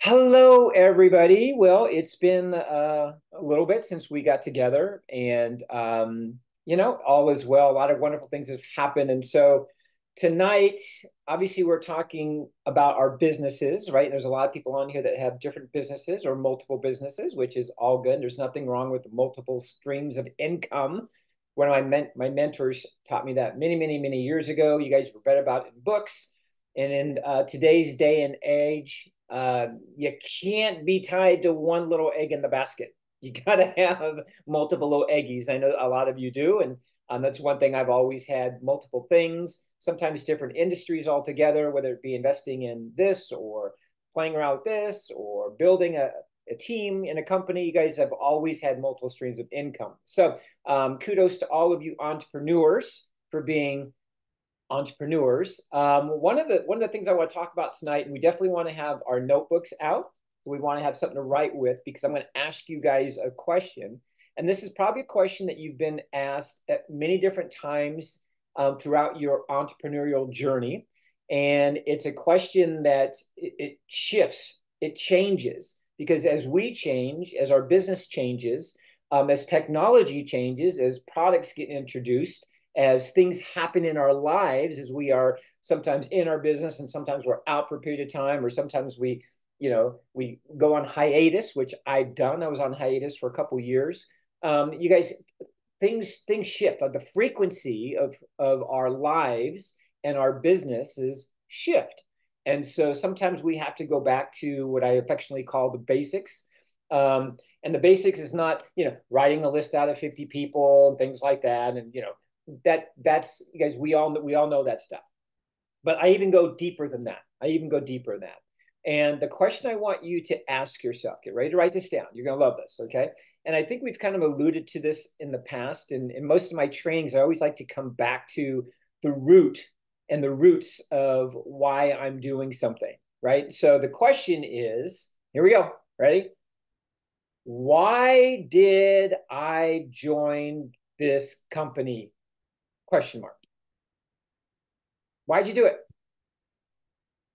Hello, everybody. Well, it's been a little bit since we got together, and all is well. A lot of wonderful things have happened, and so tonight, obviously, we're talking about our businesses, right? There's a lot of people on here that have different businesses or multiple businesses, which is all good. There's nothing wrong with multiple streams of income. One of my mentors taught me that many, many, many years ago. You guys read about it in books, and in today's day and age you can't be tied to one little egg in the basket. You got to have multiple little eggies. I know a lot of you do. And that's one thing I've always had multiple things, sometimes different industries altogether, whether it be investing in this or playing around with this or building a team in a company. You guys have always had multiple streams of income. So kudos to all of you entrepreneurs for being entrepreneurs. One of the things I want to talk about tonight, and we definitely want to have our notebooks out. We want to have something to write with because I'm going to ask you guys a question, and this is probably a question that you've been asked at many different times throughout your entrepreneurial journey, and it's a question that it shifts, it changes because as we change, as our business changes, as technology changes, as products get introduced, as things happen in our lives, as we are sometimes in our business and sometimes we're out for a period of time, or sometimes we go on hiatus, which I've done. I was on hiatus for a couple of years. You guys, things shift. Like the frequency of our lives and our businesses shift, and so sometimes we have to go back to what I affectionately call the basics. And the basics is not writing a list out of 50 people and things like that, and that's you guys, we all know that stuff, but I even go deeper than that. And the question I want you to ask yourself, get ready to write this down, you're going to love this, okay? And I think we've kind of alluded to this in the past, and in most of my trainings I always like to come back to the root and the roots of why I'm doing something, right? So the question is, here we go, ready? Why did I join this company? Question mark. Why'd you do it?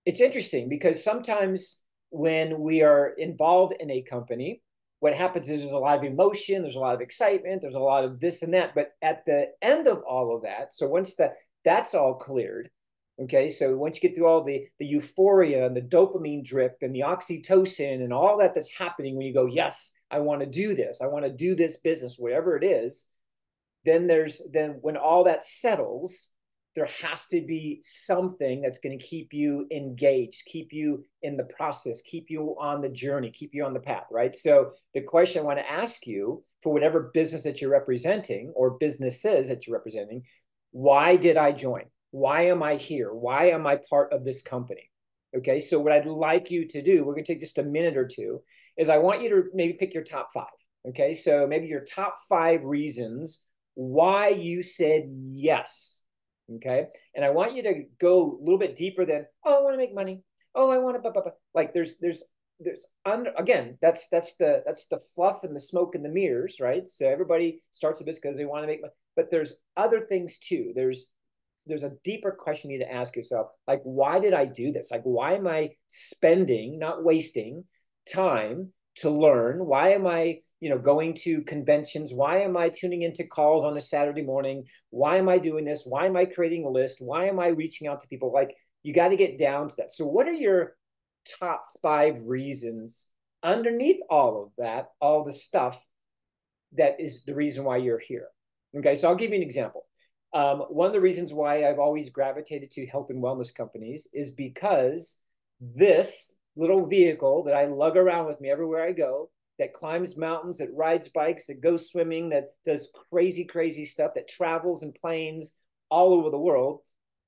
It's interesting because sometimes when we are involved in a company, what happens is there's a lot of emotion, there's a lot of excitement, there's a lot of this and that. But at the end of all of that, so once that's all cleared, okay, so once you get through all the euphoria and the dopamine drip and the oxytocin and all that's happening when you go, yes, I want to do this, I want to do this business, whatever it is, then when all that settles, there has to be something that's going to keep you engaged, keep you in the process, keep you on the journey, keep you on the path, right? So the question I want to ask you for whatever business that you're representing or businesses that you're representing, why did I join? Why am I here? Why am I part of this company? Okay, so what I'd like you to do, we're going to take just a minute or two, is I want you to maybe pick your top five. Okay, so maybe your top five reasons why you said yes. Okay. And I want you to go a little bit deeper than, oh, I want to make money. Oh, I want to, like again, that's the fluff and the smoke and the mirrors, right? So everybody starts a business because they want to make money, but there's other things too. There's a deeper question you need to ask yourself, like, why did I do this? Like, why am I spending, not wasting time to learn? Why am I, going to conventions? Why am I tuning into calls on a Saturday morning? Why am I doing this? Why am I creating a list? Why am I reaching out to people? Like, you got to get down to that. So what are your top five reasons underneath all of that, all the stuff that is the reason why you're here? Okay, so I'll give you an example. One of the reasons why I've always gravitated to health and wellness companies is because this little vehicle that I lug around with me everywhere I go, that climbs mountains, that rides bikes, that goes swimming, that does crazy, crazy stuff, that travels in planes all over the world,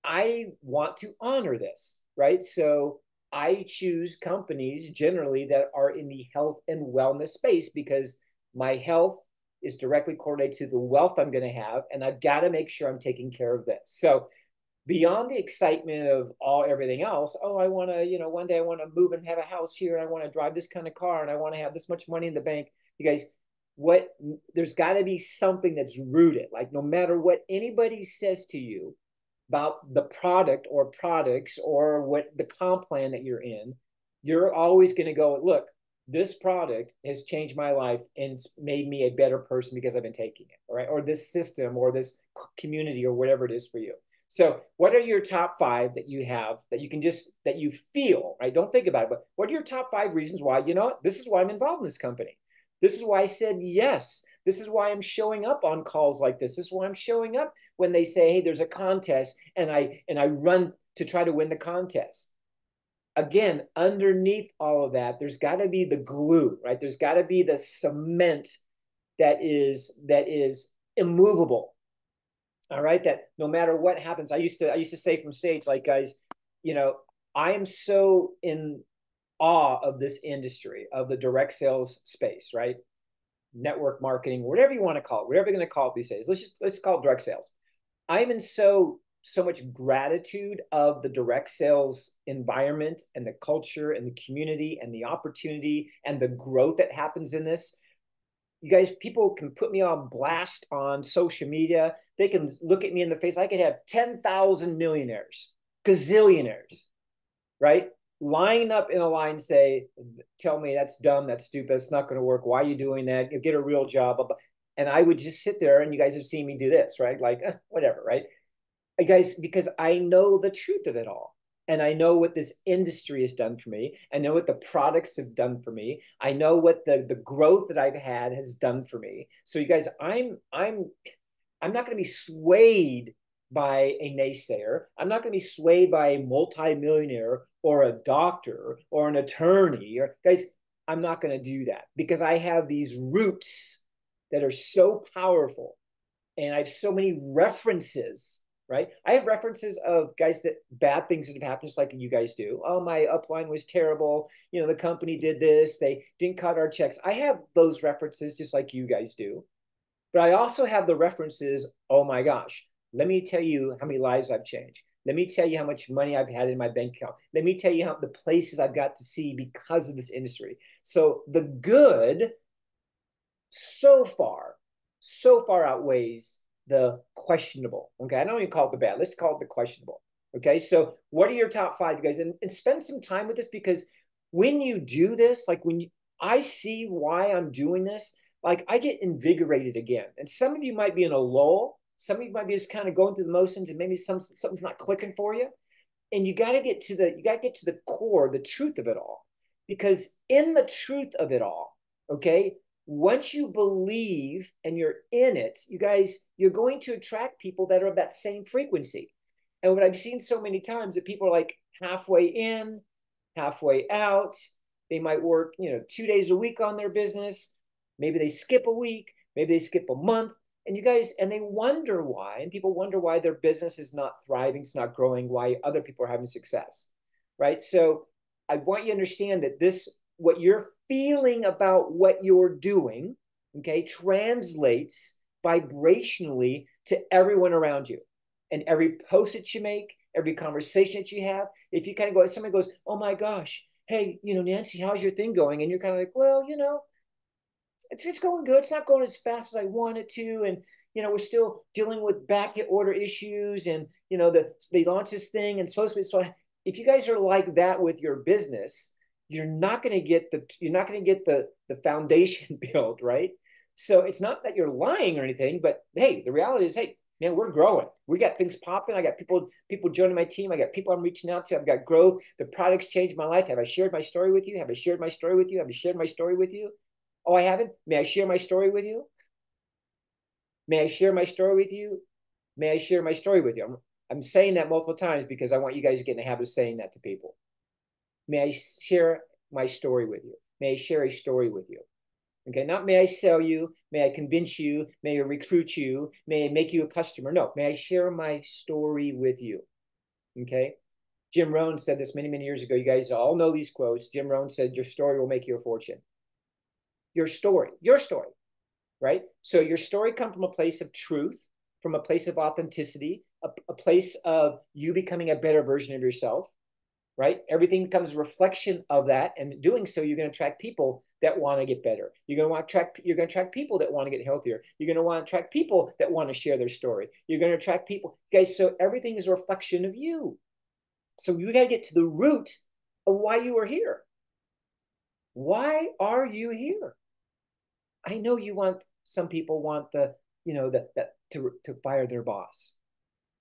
I want to honor this, right? So I choose companies generally that are in the health and wellness space because my health is directly correlated to the wealth I'm going to have, and I've got to make sure I'm taking care of this. So beyond the excitement of everything else, oh, I want to, one day I want to move and have a house here, and I want to drive this kind of car, and I want to have this much money in the bank. You guys, what there's got to be something that's rooted. Like no matter what anybody says to you about the product or products or what the comp plan that you're in, You're always going to go, look, this product has changed my life and it's made me a better person because I've been taking it, all right? Or this system or this community or whatever it is for you. So what are your top five that you have that you can just, that you feel, right? Don't think about it, but what are your top five reasons why, you know what, this is why I'm involved in this company. This is why I said yes. This is why I'm showing up on calls like this. This is why I'm showing up when they say, hey, there's a contest, and I run to try to win the contest. Again, underneath all of that, there's got to be the glue, right? There's got to be the cement that is immovable. All right, that no matter what happens, I used to say from stage, like, guys, you know, I am so in awe of this industry, of the direct sales space, right? Network marketing, whatever you want to call it, whatever you're going to call it these days. Let's call it direct sales. I'm in so much gratitude of the direct sales environment and the culture and the community and the opportunity and the growth that happens in this. You guys, people can put me on blast on social media. They can look at me in the face. I could have 10,000 millionaires, gazillionaires, right? Line up in a line, say, tell me that's dumb, that's stupid, it's not going to work. Why are you doing that? You get a real job. And I would just sit there, and you guys have seen me do this, right? Like, whatever, right? Guys, because I know the truth of it all. And I know what this industry has done for me. I know what the products have done for me. I know what the growth that I've had has done for me. So you guys, I'm not going to be swayed by a naysayer. I'm not going to be swayed by a multimillionaire or a doctor or an attorney. Or, guys, I'm not going to do that because I have these roots that are so powerful, and I have so many references, right? I have references of guys that bad things that have happened, just like you guys do. Oh, my upline was terrible. You know, the company did this. They didn't cut our checks. I have those references just like you guys do. But I also have the references. Oh my gosh, let me tell you how many lives I've changed. Let me tell you how much money I've had in my bank account. Let me tell you how the places I've got to see because of this industry. So the good so far, so far outweighs the questionable. Okay. I don't even call it the bad. Let's call it the questionable. Okay. So what are your top five, you guys? And spend some time with this, because when you do this, like I see why I'm doing this, like I get invigorated again. And some of you might be in a lull. Some of you might be just kind of going through the motions, and maybe something's not clicking for you. And you got to get to the core, the truth of it all. Because in the truth of it all, okay, once you believe and you're in it, you guys, you're going to attract people that are of that same frequency. And what I've seen so many times, that people are like halfway in, halfway out. They might work, 2 days a week on their business. Maybe they skip a week, maybe they skip a month. And you guys, and they wonder why, and people wonder why their business is not thriving, it's not growing, why other people are having success, right? So I want you to understand that what you're feeling about what you're doing, okay, translates vibrationally to everyone around you. And every post that you make, every conversation that you have, if you kind of go, somebody goes, oh my gosh, hey, Nancy, how's your thing going? And you're kind of like, well, it's going good. It's not going as fast as I want it to. And, we're still dealing with back order issues. And, they launched this thing and supposed to be. So if you guys are like that with your business, you're not going to get the foundation built, right? So it's not that you're lying or anything, but hey, the reality is, hey, man, we're growing. We got things popping. I got people joining my team. I got people I'm reaching out to. I've got growth. The products changed my life. Have I shared my story with you? Have I shared my story with you? Have I shared my story with you? Oh, I haven't? May I share my story with you? May I share my story with you? May I share my story with you? I'm saying that multiple times because I want you guys to get in the habit of saying that to people. May I share my story with you? May I share a story with you? Okay, not may I sell you, may I convince you, may I recruit you, may I make you a customer. No, may I share my story with you? Okay. Jim Rohn said this many, many years ago. You guys all know these quotes. Jim Rohn said, your story will make you a fortune. Your story, right? So your story comes from a place of truth, from a place of authenticity, a place of you becoming a better version of yourself, right? Everything becomes a reflection of that. And doing so, you're going to attract people that want to get better. You're going to attract people that want to get healthier. You're going to want to attract people that want to share their story. You're going to attract people, guys. So everything is a reflection of you. So you got to get to the root of why you are here. Why are you here? I know you want, some people want the, that to fire their boss.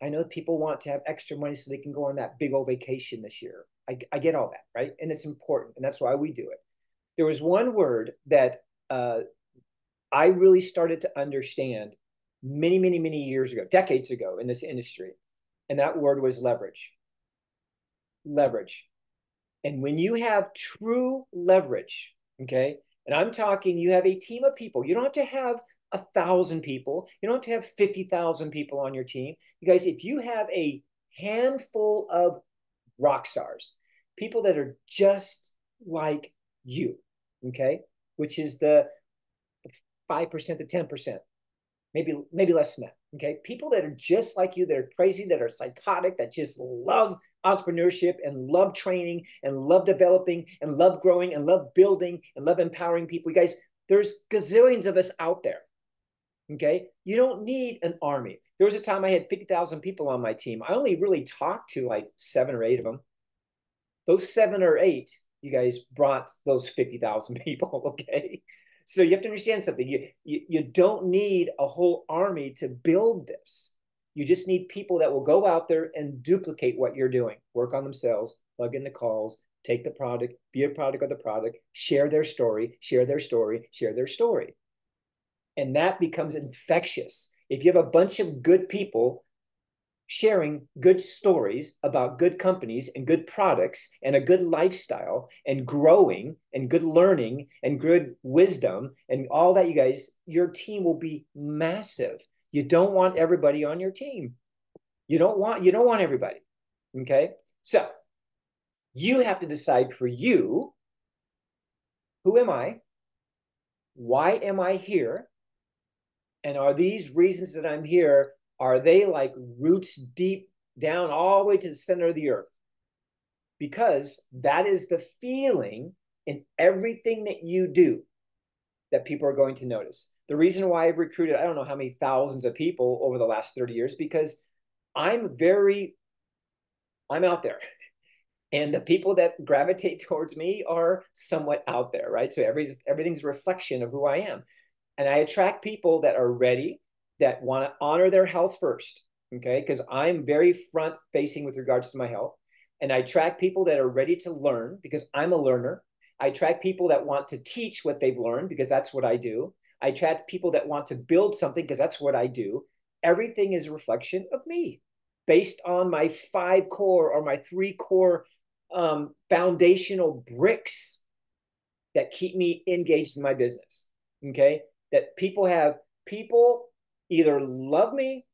I know people want to have extra money so they can go on that big old vacation this year. I get all that, right? And it's important. And that's why we do it. There was one word that I really started to understand many, many, many years ago, decades ago in this industry. And that word was leverage. Leverage. And when you have true leverage, okay, and I'm talking, you have a team of people. You don't have to have 1,000 people. You don't have to have 50,000 people on your team. You guys, if you have a handful of rock stars, people that are just like you, okay, which is the 5% to 10%, maybe less than that. Okay, people that are just like you, that are crazy, that are psychotic, that just love entrepreneurship and love training and love developing and love growing and love building and love empowering people. You guys, there's gazillions of us out there. Okay, you don't need an army. There was a time I had 50,000 people on my team. I only really talked to like 7 or 8 of them. Those 7 or 8, you guys brought those 50,000 people. Okay, so you have to understand something. You don't need a whole army to build this. You just need people that will go out there and duplicate what you're doing, work on themselves, plug in the calls, take the product, be a product of the product, share their story, share their story, share their story. And that becomes infectious. If you have a bunch of good people sharing good stories about good companies and good products and a good lifestyle and growing and good learning and good wisdom and all that, you guys, your team will be massive. You don't want everybody on your team. You don't want everybody. Okay? So, you have to decide for you, who am I? Why am I here? And are these reasons that I'm here, are they like roots deep down all the way to the center of the earth? Because that is the feeling in everything that you do that people are going to notice. The reason why I've recruited, I don't know how many thousands of people over the last 30 years, because I'm out there. And the people that gravitate towards me are somewhat out there, right? So everything's a reflection of who I am. And I attract people that are ready, that want to honor their health first, okay? Because I'm very front facing with regards to my health. And I attract people that are ready to learn because I'm a learner. I attract people that want to teach what they've learned because that's what I do. I attract people that want to build something because that's what I do. Everything is a reflection of me based on my 5 core or my 3 core foundational bricks that keep me engaged in my business. Okay. That people either love me,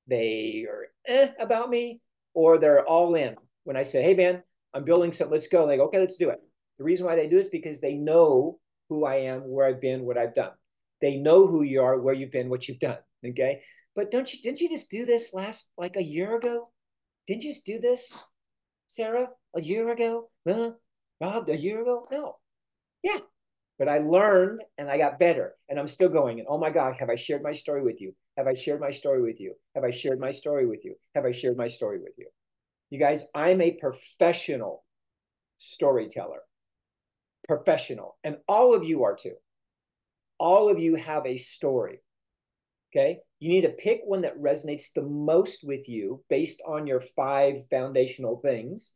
they are about me, or they're all in. When I say, hey man, I'm building something, let's go. And they go, okay, let's do it. The reason why they do is because they know who I am, where I've been, what I've done. They know who you are, where you've been, what you've done. Okay. But didn't you just do this last like a year ago? Didn't you just do this, Sarah, a year ago? Rob, a year ago? No. Yeah, but I learned and I got better and I'm still going. And oh my God, have I shared my story with you? Have I shared my story with you? Have I shared my story with you? Have I shared my story with you? You guys, I'm a professional storyteller, professional. And all of you are too. All of you have a story. Okay. You need to pick one that resonates the most with you based on your 5 foundational things.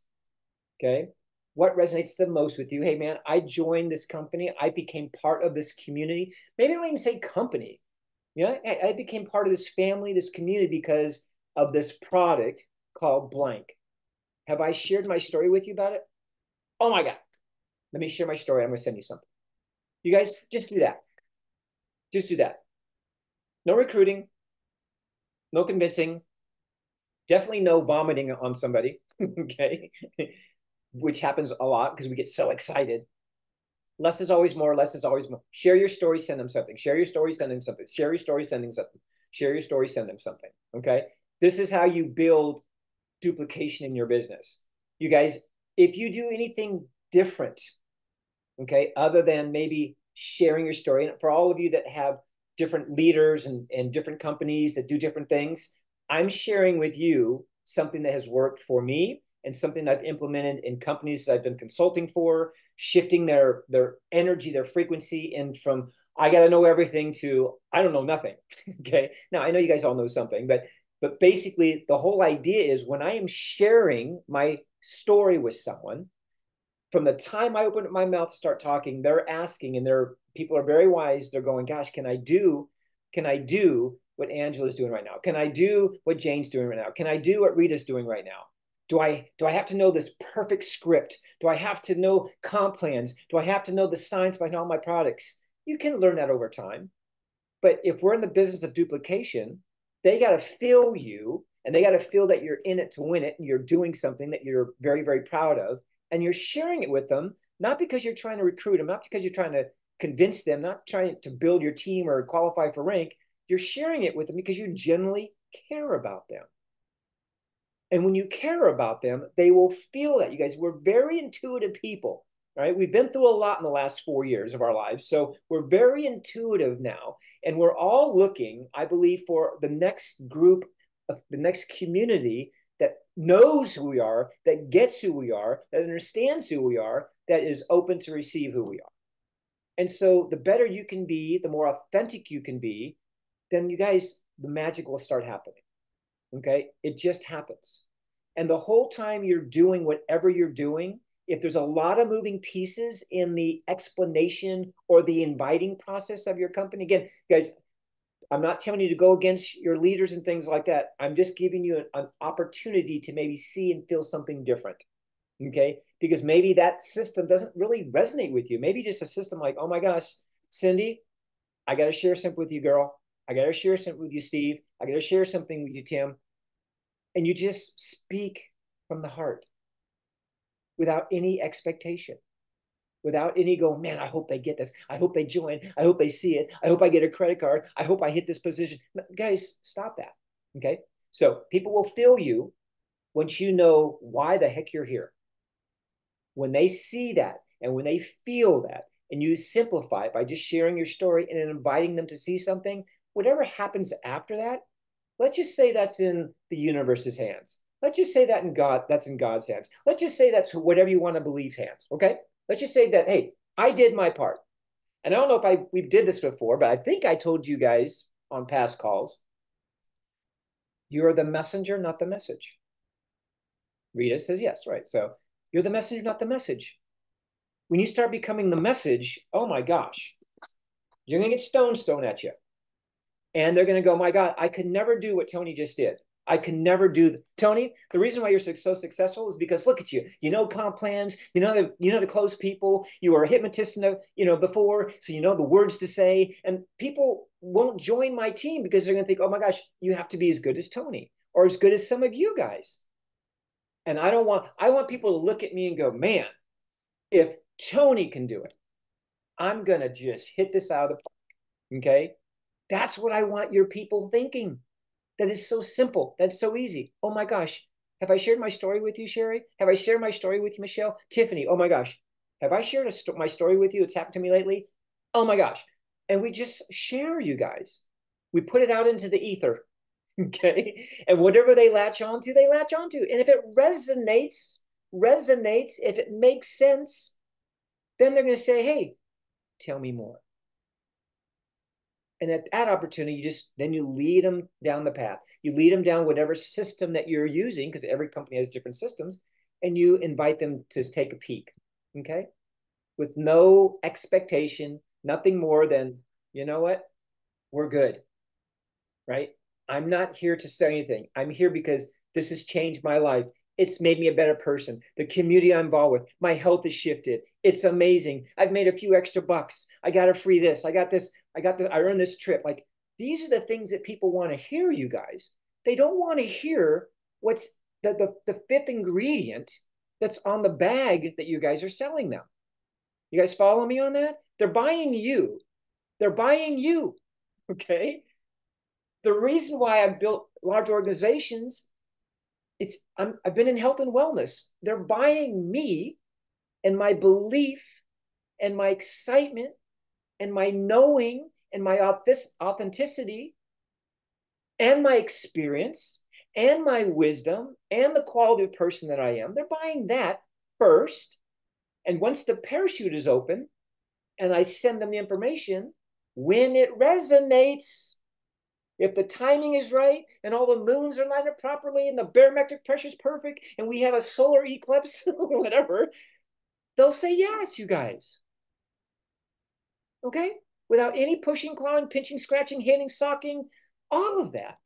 Okay. What resonates the most with you? Hey, man, I joined this company. I became part of this community. Maybe I don't even say company. I became part of this family, this community because of this product called blank. Have I shared my story with you about it? Oh my God. Let me share my story. I'm going to send you something. You guys, just do that. Just do that. No recruiting, no convincing, definitely no vomiting on somebody. Okay. Which happens a lot because we get so excited. Less is always more. Less is always more. Share your story, send them something. Share your story, send them something. Share your story, send them something. Share your story, send them something. Okay. This is how you build duplication in your business. You guys, if you do anything different, okay, other than maybe sharing your story, and for all of you that have different leaders and different companies that do different things, I'm sharing with you something that has worked for me and something I've implemented in companies I've been consulting for, shifting their energy, their frequency, and from I got to know everything to I don't know nothing. Okay. Now I know you guys all know something, but basically the whole idea is when I am sharing my story with someone, from the time I open up my mouth to start talking, they're asking, and they're people are very wise. They're going, "Gosh, can I do what Angela's doing right now? Can I do what Jane's doing right now? Can I do what Rita's doing right now? Do I have to know this perfect script? Do I have to know comp plans? Do I have to know the science behind all my products?" You can learn that over time. But if we're in the business of duplication, they got to feel you and they got to feel that you're in it to win it and you're doing something that you're very, very proud of. And you're sharing it with them, not because you're trying to recruit them, not because you're trying to convince them, not trying to build your team or qualify for rank. You're sharing it with them because you genuinely care about them. And when you care about them, they will feel that. You guys, we're very intuitive people, right? We've been through a lot in the last 4 years of our lives. So we're very intuitive now. And we're all looking, I believe, for the next group of the next community that knows who we are, that gets who we are, that understands who we are, that is open to receive who we are. And so the better you can be, the more authentic you can be, then you guys, the magic will start happening. Okay. It just happens. And the whole time you're doing whatever you're doing, if there's a lot of moving pieces in the explanation or the inviting process of your company, again, guys, I'm not telling you to go against your leaders and things like that. I'm just giving you an opportunity to maybe see and feel something different. Okay. Because maybe that system doesn't really resonate with you. Maybe just a system like, oh my gosh, Cindy, I got to share something with you, girl. I got to share something with you, Steve. I got to share something with you, Tim. And you just speak from the heart without any expectation, without any go, man, I hope they get this. I hope they join. I hope they see it. I hope I get a credit card. I hope I hit this position. Guys, stop that. Okay. So people will feel you once you know why the heck you're here. When they see that and when they feel that, and you simplify it by just sharing your story and inviting them to see something, whatever happens after that, let's just say that's in the universe's hands. Let's just say that's in God's hands. Let's just say that's whatever you want to believe's hands. Okay. Let's just say that, hey, I did my part. And I don't know if we did this before, but I think I told you guys on past calls, you're the messenger, not the message. Rita says yes, right? So you're the messenger, not the message. When you start becoming the message, oh my gosh, you're going to get stones thrown at you. And they're going to go, my God, I could never do what Tony just did. I can never do Tony. The reason why you're so successful is because look at you. You know comp plans. You know to close people. You were a hypnotist before, so you know the words to say. And people won't join my team because they're going to think, oh my gosh, you have to be as good as Tony or as good as some of you guys. And I want people to look at me and go, man, if Tony can do it, I'm going to just hit this out of the park. Okay. That's what I want your people thinking. That is so simple. That's so easy. Oh my gosh. Have I shared my story with you, Sherry? Have I shared my story with you, Michelle? Tiffany, oh my gosh. Have I shared my story with you? It's happened to me lately. Oh my gosh. And we just share, you guys. We put it out into the ether. Okay. And whatever they latch onto, they latch onto. And if it resonates, if it makes sense, then they're going to say, hey, tell me more. And at that opportunity, then you lead them down the path. You lead them down whatever system that you're using, because every company has different systems, and you invite them to take a peek. Okay. With no expectation, nothing more than, you know what? We're good. Right. I'm not here to say anything. I'm here because this has changed my life. It's made me a better person. The community I'm involved with, my health has shifted. It's amazing. I've made a few extra bucks. I got a free this. I got this. I earned this trip. Like, these are the things that people want to hear, you guys. They don't want to hear what's the fifth ingredient that's on the bag that you guys are selling them. You guys follow me on that? They're buying you. They're buying you. Okay. The reason why I've built large organizations, I've been in health and wellness. They're buying me and my belief and my excitement and my knowing and my authenticity and my experience and my wisdom and the quality of person that I am. They're buying that first. And once the parachute is open and I send them the information, when it resonates, if the timing is right and all the moons are lined up properly and the barometric pressure is perfect and we have a solar eclipse or whatever, they'll say yes, you guys. Okay? Without any pushing, clawing, pinching, scratching, hitting, socking, all of that.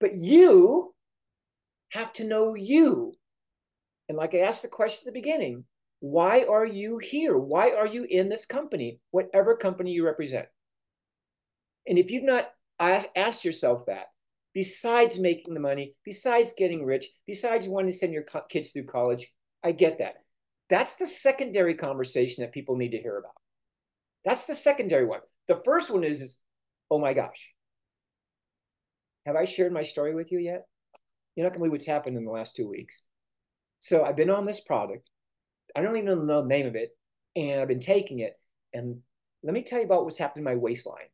But you have to know you. And like I asked the question at the beginning, why are you here? Why are you in this company, whatever company you represent? And if you've not asked yourself that, besides making the money, besides getting rich, besides wanting to send your kids through college, I get that. That's the secondary conversation that people need to hear about. That's the secondary one. The first one is oh my gosh, have I shared my story with you yet? You're not going to believe what's happened in the last 2 weeks. So I've been on this product. I don't even know the name of it. And I've been taking it. And let me tell you about what's happened in my waistline.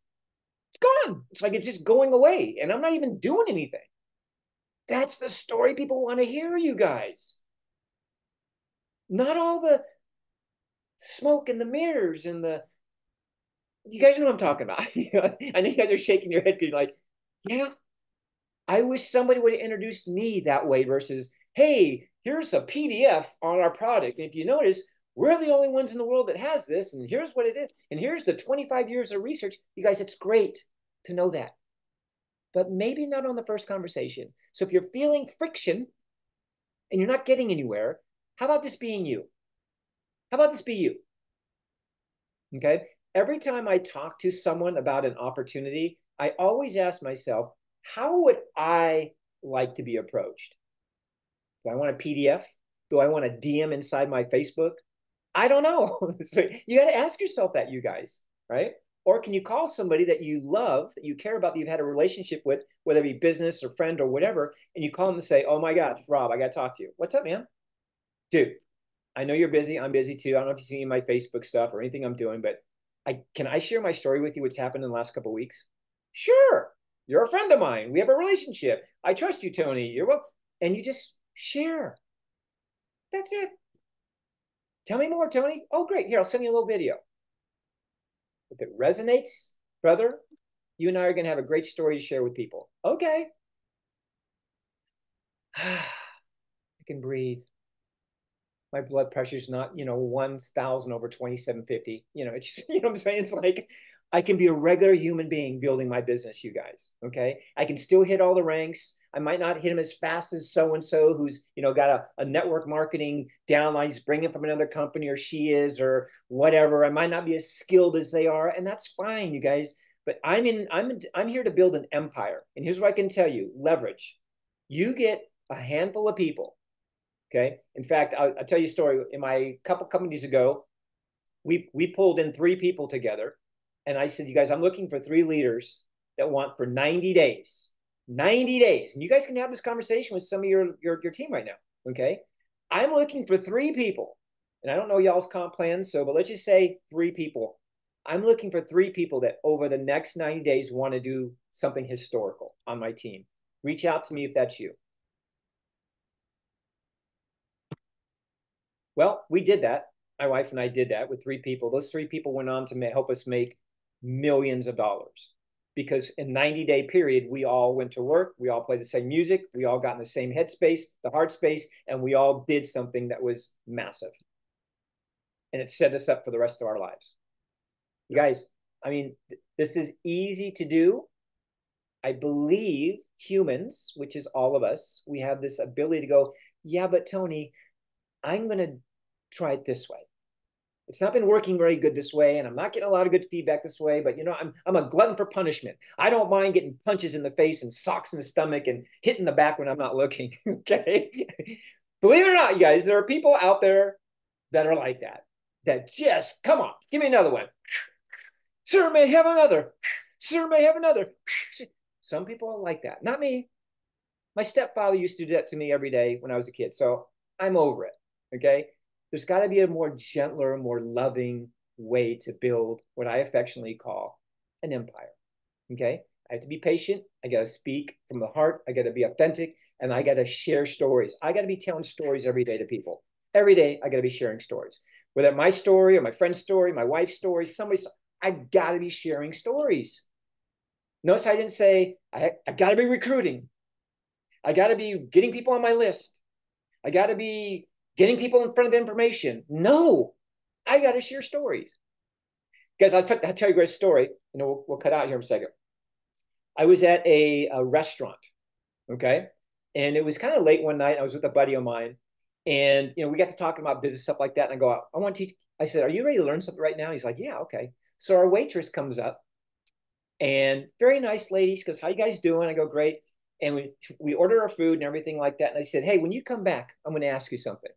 It's gone. It's like it's just going away. And I'm not even doing anything. That's the story people want to hear, you guys. Not all the smoke and the mirrors and the. You guys know what I'm talking about. I know you guys are shaking your head because you're like, yeah, I wish somebody would have introduced me that way versus, hey, here's a PDF on our product. And if you notice, we're the only ones in the world that has this. And here's what it is. And here's the 25 years of research. You guys, it's great to know that. But maybe not on the first conversation. So if you're feeling friction and you're not getting anywhere, how about this being you? How about this be you? Okay. Every time I talk to someone about an opportunity, I always ask myself, how would I like to be approached? Do I want a PDF? Do I want a DM inside my Facebook? I don't know. So you got to ask yourself that, you guys, right? Or can you call somebody that you love, that you care about, that you've had a relationship with, whether it be business or friend or whatever, and you call them and say, oh my gosh, Rob, I got to talk to you. What's up, man? Dude, I know you're busy. I'm busy too. I don't know if you see my Facebook stuff or anything I'm doing, but can I share my story with you? What's happened in the last couple of weeks? Sure. You're a friend of mine. We have a relationship. I trust you, Tony. You're well, and you just share. That's it. Tell me more, Tony. Oh, great. Here, I'll send you a little video. If it resonates, brother, you and I are going to have a great story to share with people. Okay. I can breathe. My blood pressure is not, 1,000 over 2750. It's just, what I'm saying? It's like I can be a regular human being building my business, you guys. Okay. I can still hit all the ranks. I might not hit them as fast as so-and-so who's, got a network marketing downline. He's bringing from another company or she is, or whatever. I might not be as skilled as they are. And that's fine, you guys. But I'm here to build an empire. And here's what I can tell you, leverage. You get a handful of people. Okay. In fact, I'll tell you a story. In my couple companies ago, we pulled in 3 people together. And I said, you guys, I'm looking for 3 leaders that want for 90 days. 90 days. And you guys can have this conversation with some of your team right now. Okay. I'm looking for 3 people. And I don't know y'all's comp plans, but let's just say 3 people. I'm looking for 3 people that over the next 90 days want to do something historical on my team. Reach out to me if that's you. Well, we did that. My wife and I did that with 3 people. Those 3 people went on to help us make millions of dollars because in 90-day period, we all went to work. We all played the same music. We all got in the same headspace, the heart space, and we all did something that was massive. And it set us up for the rest of our lives. You guys, I mean, this is easy to do. I believe humans, which is all of us, we have this ability to go, yeah, but Tony, I'm going to try it this way. It's not been working very good this way, and I'm not getting a lot of good feedback this way, but I'm a glutton for punishment. I don't mind getting punches in the face and socks in the stomach and hitting the back when I'm not looking. Okay. Believe it or not, you guys, there are people out there that are like that just, come on, give me another one. Sir, may have another. Sir, may have another. Some people are like that. Not me. My stepfather used to do that to me every day when I was a kid. So I'm over it. Okay. There's got to be a more gentler, more loving way to build what I affectionately call an empire. Okay. I have to be patient. I got to speak from the heart. I got to be authentic, and I got to share stories. I got to be telling stories every day to people. Every day, I got to be sharing stories. Whether my story or my friend's story, my wife's story, somebody's, I got to be sharing stories. Notice I didn't say, I got to be recruiting. I got to be getting people on my list. I got to be getting people in front of information. No, I got to share stories. Guys, I'll tell you a great story. We'll cut out here in a second. I was at a restaurant, okay? And it was kind of late one night. I was with a buddy of mine. And, we got to talking about business, stuff like that. And I go, I want to teach. I said, are you ready to learn something right now? He's like, yeah, okay. So our waitress comes up and very nice lady. She goes, how you guys doing? I go, great. And we order our food and everything like that. And I said, hey, when you come back, I'm going to ask you something.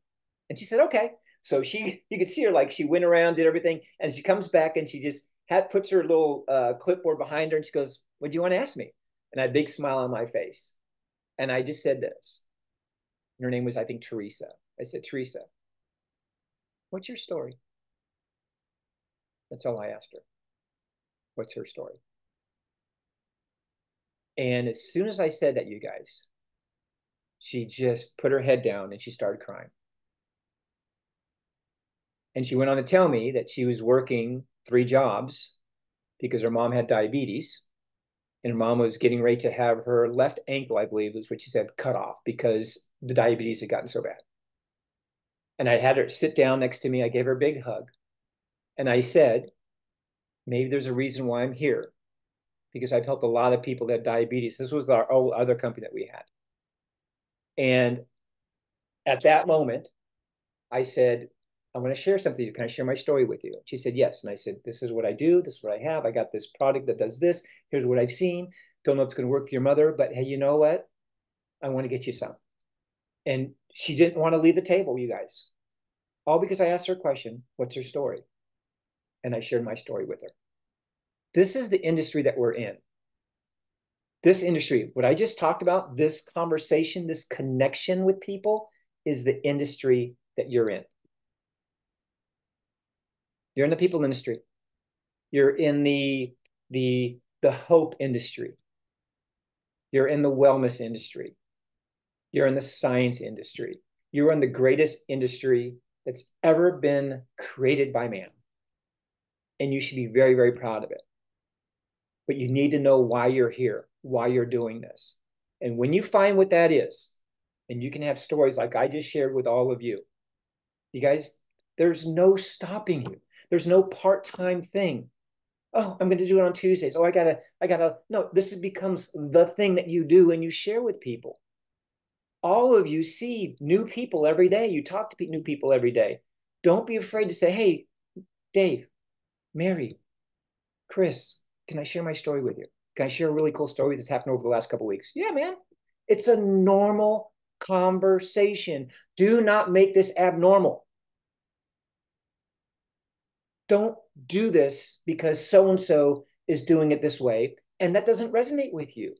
And she said, okay. So you could see her, like, she went around, did everything. And she comes back and she just puts her little clipboard behind her. And she goes, what do you want to ask me? And I had a big smile on my face. And I just said this. Her name was, I think, Teresa. I said, Teresa, what's your story? That's all I asked her. What's her story? And as soon as I said that, you guys, she just put her head down and she started crying. And she went on to tell me that she was working 3 jobs because her mom had diabetes. And her mom was getting ready to have her left ankle, I believe, was what she said, cut off because the diabetes had gotten so bad. And I had her sit down next to me. I gave her a big hug. And I said, maybe there's a reason why I'm here, because I've helped a lot of people that have diabetes. This was our other company that we had. And at that moment, I said, I'm going to share something with you. Can I share my story with you? She said, yes. And I said, this is what I do. This is what I have. I got this product that does this. Here's what I've seen. Don't know if it's going to work for your mother, but hey, you know what? I want to get you some. And she didn't want to leave the table, you guys. All because I asked her a question, what's her story? And I shared my story with her. This is the industry that we're in. This industry, what I just talked about, this conversation, this connection with people is the industry that you're in. You're in the people industry. You're in the hope industry. You're in the wellness industry. You're in the science industry. You're in the greatest industry that's ever been created by man. And you should be very, very proud of it. But you need to know why you're here, why you're doing this. And when you find what that is, and you can have stories like I just shared with all of you, you guys, there's no stopping you. There's no part-time thing. Oh, I'm going to do it on Tuesdays. Oh, I gotta. No, this becomes the thing that you do and you share with people. All of you see new people every day. You talk to new people every day. Don't be afraid to say, hey, Dave, Mary, Chris, can I share my story with you? Can I share a really cool story that's happened over the last couple of weeks? Yeah, man. It's a normal conversation. Do not make this abnormal. Don't do this because so-and-so is doing it this way, and that doesn't resonate with you.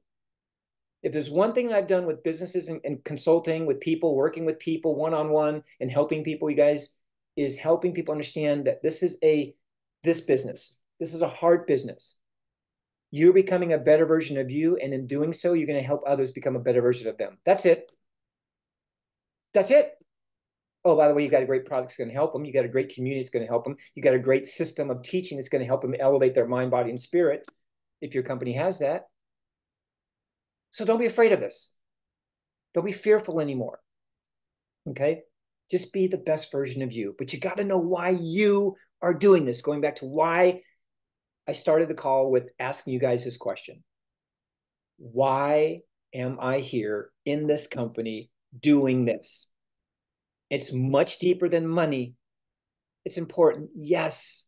If there's one thing that I've done with businesses and consulting with people, working with people one-on-one and helping people, you guys, is helping people understand that this business. This is a hard business. You're becoming a better version of you, and in doing so, you're going to help others become a better version of them. That's it. That's it. Oh, by the way, you got a great product that's going to help them. You got a great community that's going to help them. You got a great system of teaching that's going to help them elevate their mind, body, and spirit, if your company has that. So don't be afraid of this. Don't be fearful anymore. Okay? Just be the best version of you. But you got to know why you are doing this. Going back to why I started the call with asking you guys this question. Why am I here in this company doing this? It's much deeper than money. It's important, yes.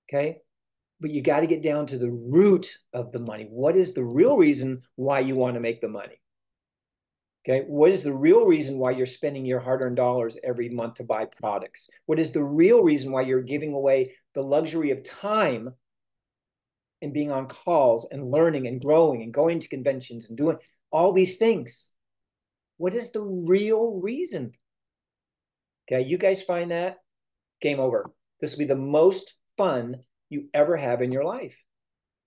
Okay. But you got to get down to the root of the money. What is the real reason why you want to make the money? Okay. What is the real reason why you're spending your hard-earned dollars every month to buy products? What is the real reason why you're giving away the luxury of time and being on calls and learning and growing and going to conventions and doing all these things? What is the real reason? Okay. You guys find that? Game over. This will be the most fun you ever have in your life.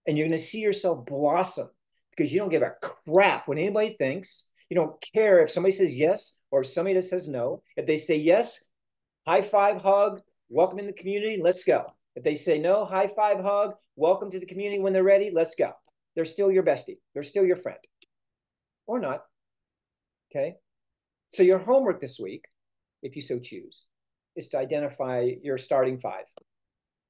and you're going to see yourself blossom because you don't give a crap what anybody thinks. You don't care if somebody says yes or if somebody just says no. If they say yes, high five, hug, welcome in the community, let's go. If they say no, high five, hug, welcome to the community when they're ready, let's go. They're still your bestie. They're still your friend. Or not. Okay? So your homework this week, if you so choose, is to identify your starting five.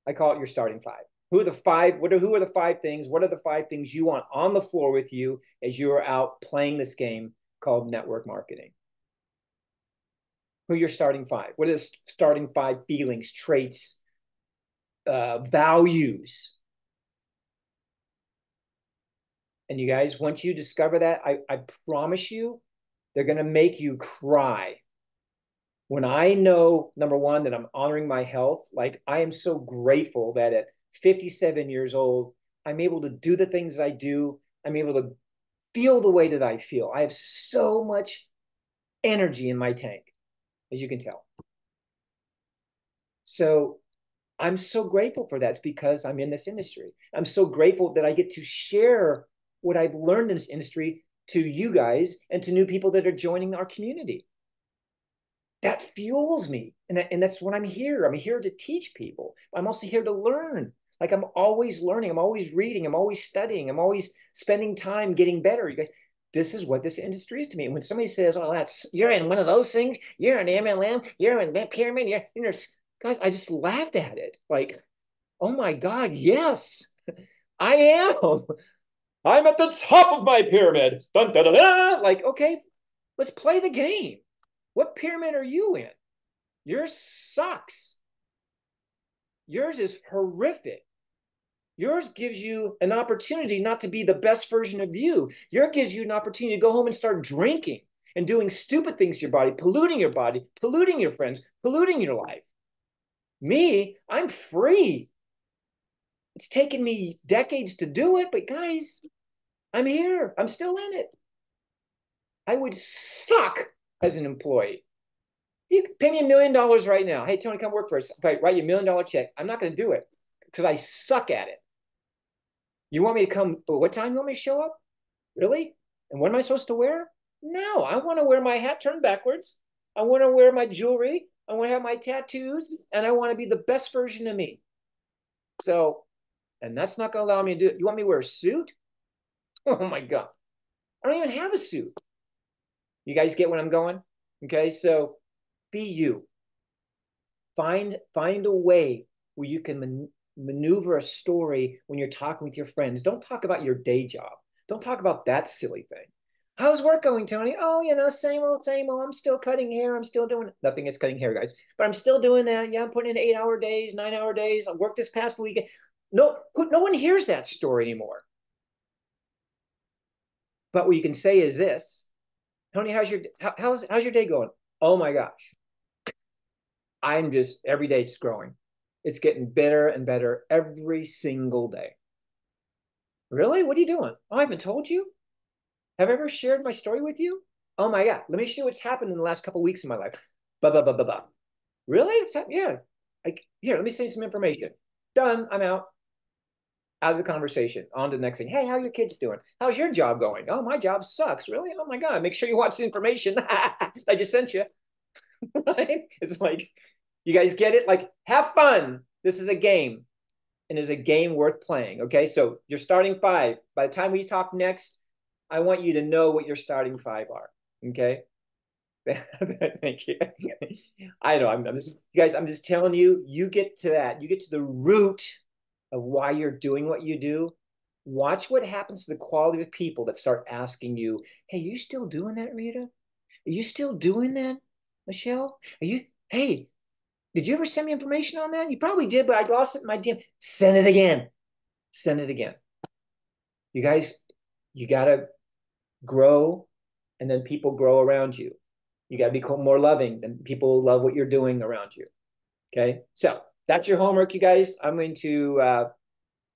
I call it your starting five. Who are the five? Who are the five things? What are the five things you want on the floor with you as you are out playing this game called network marketing? Who are your starting five? What are the starting five feelings, traits, values? And you guys, once you discover that, I promise you, they're going to make you cry. When I know, number one, that I'm honoring my health, like I am so grateful that at 57 years old, I'm able to do the things I do. I'm able to feel the way that I feel. I have so much energy in my tank, as you can tell. So I'm so grateful for that. It's because I'm in this industry. I'm so grateful that I get to share what I've learned in this industry to you guys and to new people that are joining our community. That fuels me. And that's what I'm here. I'm here to teach people. I'm also here to learn. Like I'm always learning. I'm always reading. I'm always studying. I'm always spending time getting better. You guys, this is what this industry is to me. And when somebody says, oh, you're in one of those things, you're in MLM, you're in that pyramid, guys, I just laughed at it. Like, oh my God, yes, I am. I'm at the top of my pyramid. Dun, dun, dun, dun. Like, okay, let's play the game. What pyramid are you in? Yours sucks. Yours is horrific. Yours gives you an opportunity not to be the best version of you. Yours gives you an opportunity to go home and start drinking and doing stupid things to your body, polluting your friends, polluting your life. Me, I'm free. It's taken me decades to do it, but guys, I'm here. I'm still in it. I would suck as an employee. You can pay me $1 million right now. Hey, Tony, come work for us. Okay, write you $1 million check. I'm not going to do it because I suck at it. You want me to come? What time you want me to show up? Really? And what am I supposed to wear? No, I want to wear my hat turned backwards. I want to wear my jewelry. I want to have my tattoos, and I want to be the best version of me. So, and that's not going to allow me to do it. You want me to wear a suit? Oh my God. I don't even have a suit. You guys get where I'm going? Okay, so be you. Find a way where you can maneuver a story when you're talking with your friends. Don't talk about your day job. Don't talk about that silly thing. How's work going, Tony? Oh, same old, same old. I'm still cutting hair. I'm still doing nothing. It's cutting hair, guys. But I'm still doing that. Yeah, I'm putting in 8-hour days, 9-hour days. I worked this past weekend. No one hears that story anymore. But what you can say is this, Tony, how's your day going? Oh my gosh. I'm just every day it's growing. It's getting better and better every single day. Really? What are you doing? Oh, I haven't told you. Have I ever shared my story with you? Oh my God. Let me show you what's happened in the last couple of weeks in my life. Blah, blah, blah, blah, blah. Really? Yeah. Here, let me send you some information. Done. I'm out. Out of the conversation. On to the next thing. Hey, how are your kids doing? How's your job going? Oh, my job sucks. Really? Oh my God. Make sure you watch the information I just sent you. Right? It's like, you guys get it? Like, have fun. This is a game and is a game worth playing. Okay. So you're starting five. By the time we talk next, I want you to know what your starting five are. Okay. Thank you. I know. I'm just, you guys, I'm just telling you, you get to that. You get to the root of why you're doing what you do. Watch what happens to the quality of people that start asking you, hey, you still doing that, Rita? Are you still doing that, Michelle? Hey, did you ever send me information on that? You probably did, but I lost it in my DM. Send it again. Send it again. You guys, you got to grow, and then people grow around you. You got to become more loving, and people love what you're doing around you. Okay. So that's your homework, you guys. I'm going to